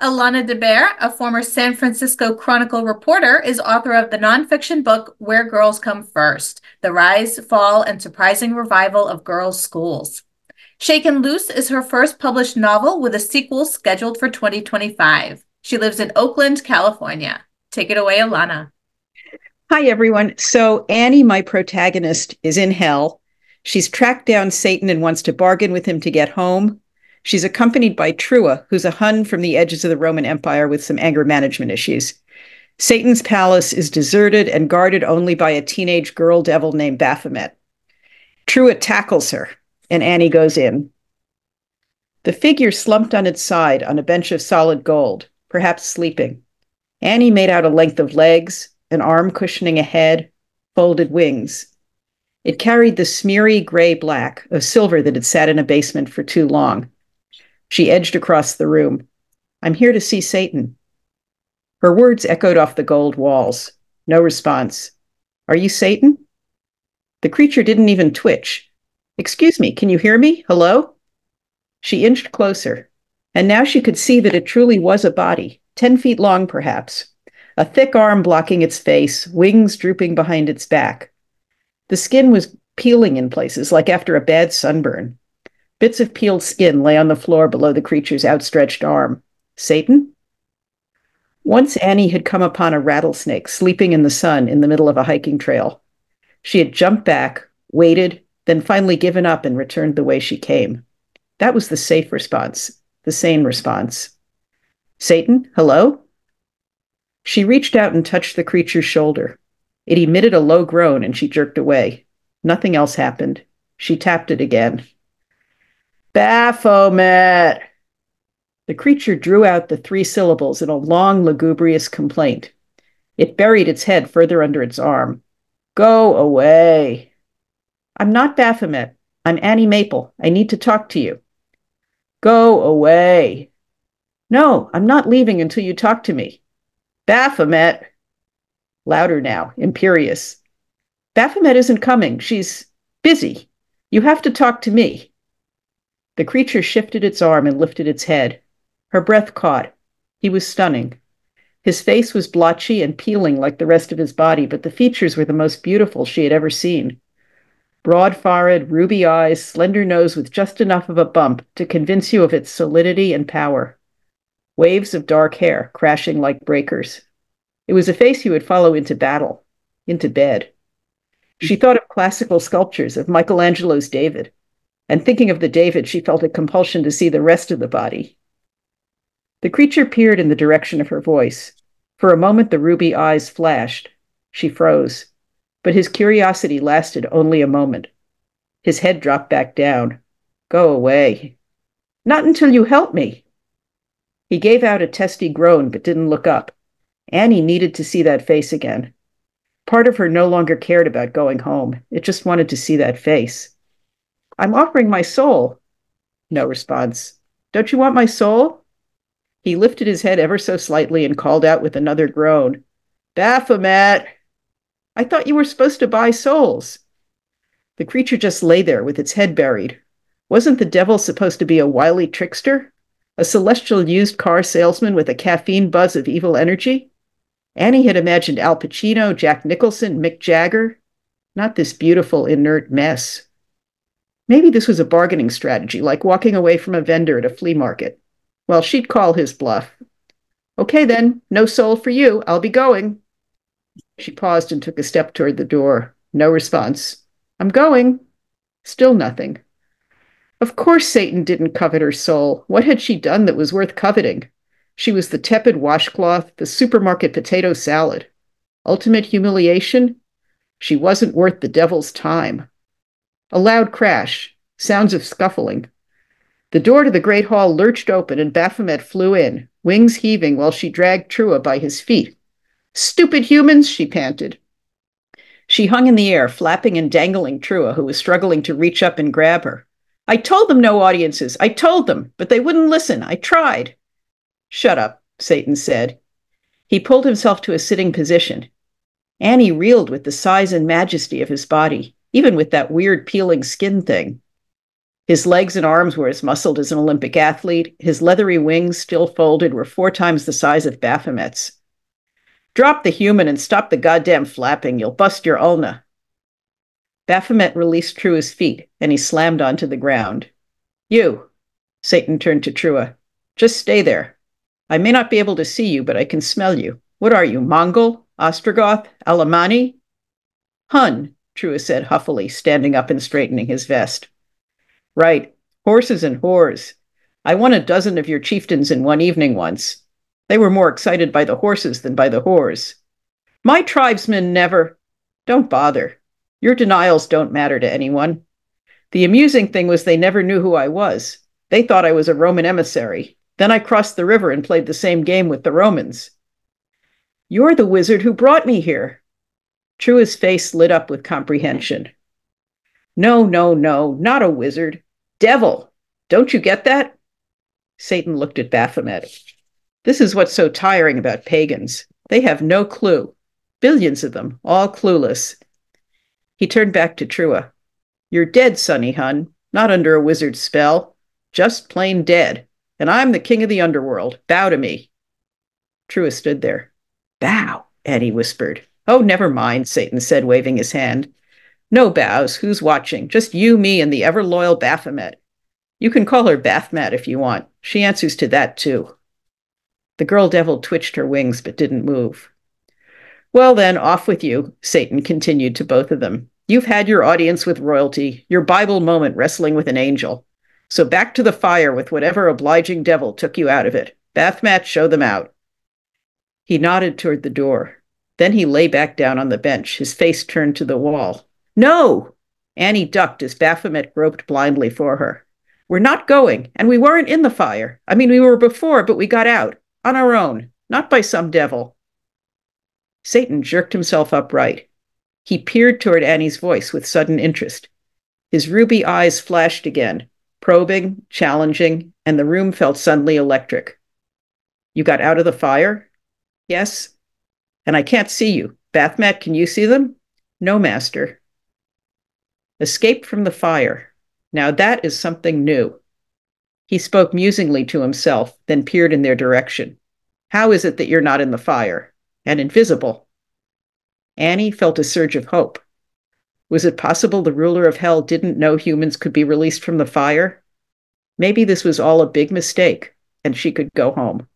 Ilana DeBare, a former San Francisco Chronicle reporter, is author of the nonfiction book Where Girls Come First: The Rise, Fall, and Surprising Revival of Girls' Schools. Shaken Loose is her first published novel with a sequel scheduled for 2025. She lives in Oakland, California. Take it away, Ilana. Hi, everyone. So Annie, my protagonist, is in hell. She's tracked down Satan and wants to bargain with him to get home. She's accompanied by Trua, who's a Hun from the edges of the Roman Empire with some anger management issues. Satan's palace is deserted and guarded only by a teenage girl devil named Baphomet. Trua tackles her, and Annie goes in. The figure slumped on its side on a bench of solid gold, perhaps sleeping. Annie made out a length of legs, an arm cushioning a head, folded wings. It carried the smeary gray-black of silver that had sat in a basement for too long. She edged across the room. "I'm here to see Satan." Her words echoed off the gold walls. No response. "Are you Satan?" The creature didn't even twitch. "Excuse me, can you hear me? Hello?" She inched closer, and now she could see that it truly was a body, 10 feet long perhaps, a thick arm blocking its face, wings drooping behind its back. The skin was peeling in places, like after a bad sunburn. Bits of peeled skin lay on the floor below the creature's outstretched arm. Satan? Once Annie had come upon a rattlesnake sleeping in the sun in the middle of a hiking trail. She had jumped back, waited, then finally given up and returned the way she came. That was the safe response, the sane response. "Satan, hello?" She reached out and touched the creature's shoulder. It emitted a low groan and she jerked away. Nothing else happened. She tapped it again. "Baphomet!" The creature drew out the 3 syllables in a long, lugubrious complaint. It buried its head further under its arm. "Go away." "I'm not Baphomet. I'm Annie Maple. I need to talk to you." "Go away." "No, I'm not leaving until you talk to me." "Baphomet." Louder now, imperious. "Baphomet isn't coming. She's busy. You have to talk to me." The creature shifted its arm and lifted its head. Her breath caught. He was stunning. His face was blotchy and peeling like the rest of his body, but the features were the most beautiful she had ever seen. Broad forehead, ruby eyes, slender nose with just enough of a bump to convince you of its solidity and power. Waves of dark hair crashing like breakers. It was a face you would follow into battle, into bed. She thought of classical sculptures of Michelangelo's David, and thinking of the David, she felt a compulsion to see the rest of the body. The creature peered in the direction of her voice. For a moment, the ruby eyes flashed. She froze, but his curiosity lasted only a moment. His head dropped back down. "Go away." "Not until you help me." He gave out a testy groan, but didn't look up. Annie needed to see that face again. Part of her no longer cared about going home. It just wanted to see that face. "I'm offering my soul." No response. "Don't you want my soul?" He lifted his head ever so slightly and called out with another groan. "Baphomet!" "I thought you were supposed to buy souls." The creature just lay there with its head buried. Wasn't the devil supposed to be a wily trickster? A celestial used car salesman with a caffeine buzz of evil energy? Annie had imagined Al Pacino, Jack Nicholson, Mick Jagger. Not this beautiful, inert mess. Maybe this was a bargaining strategy, like walking away from a vendor at a flea market. Well, she'd call his bluff. "Okay then, no soul for you. I'll be going." She paused and took a step toward the door. No response. "I'm going." Still nothing. Of course Satan didn't covet her soul. What had she done that was worth coveting? She was the tepid washcloth, the supermarket potato salad. Ultimate humiliation? She wasn't worth the devil's time. A loud crash, sounds of scuffling. The door to the great hall lurched open and Baphomet flew in, wings heaving while she dragged Trua by his feet. "Stupid humans," she panted. She hung in the air, flapping and dangling Trua, who was struggling to reach up and grab her. "I told them no audiences. I told them, but they wouldn't listen. I tried." "Shut up," Satan said. He pulled himself to a sitting position. Annie reeled with the size and majesty of his body, even with that weird peeling skin thing. His legs and arms were as muscled as an Olympic athlete. His leathery wings, still folded, were 4 times the size of Baphomet's. Drop the human and stop the goddamn flapping. You'll bust your ulna. Baphomet released Trua's feet, and he slammed onto the ground. You, Satan turned to Trua. Just stay there. I may not be able to see you, but I can smell you. What are you, Mongol? Ostrogoth? Alemanni? Hun, Trua said huffily, standing up and straightening his vest. Right. Horses and whores. I won a dozen of your chieftains in one evening once. They were more excited by the horses than by the whores. My tribesmen never... Don't bother. Your denials don't matter to anyone. The amusing thing was they never knew who I was. They thought I was a Roman emissary. Then I crossed the river and played the same game with the Romans. You're the wizard who brought me here. Trua's face lit up with comprehension. No, not a wizard. Devil. Don't you get that? Satan looked at Baphomet. This is what's so tiring about pagans. They have no clue. Billions of them, all clueless. He turned back to Trua. You're dead, Sonny Hun. Not under a wizard's spell. Just plain dead. And I'm the king of the underworld. Bow to me. Trua stood there. Bow, Annie whispered. Oh, never mind, Satan said, waving his hand. No bows. Who's watching? Just you, me, and the ever-loyal Baphomet. You can call her Bathmat if you want. She answers to that, too. The girl devil twitched her wings but didn't move. Well then, off with you, Satan continued to both of them. You've had your audience with royalty, your Bible moment wrestling with an angel. So back to the fire with whatever obliging devil took you out of it. Bathmat, show them out. He nodded toward the door. Then he lay back down on the bench, his face turned to the wall. No! Annie ducked as Baphomet groped blindly for her. We're not going, and we weren't in the fire. I mean, we were before, but we got out. On our own. Not by some devil. Satan jerked himself upright. He peered toward Annie's voice with sudden interest. His ruby eyes flashed again, probing, challenging, and the room felt suddenly electric. You got out of the fire? Yes. And I can't see you. Bathmat, can you see them? No, master. Escaped from the fire. Now that is something new. He spoke musingly to himself, then peered in their direction. How is it that you're not in the fire? And invisible? Annie felt a surge of hope. Was it possible the ruler of hell didn't know humans could be released from the fire? Maybe this was all a big mistake, and she could go home.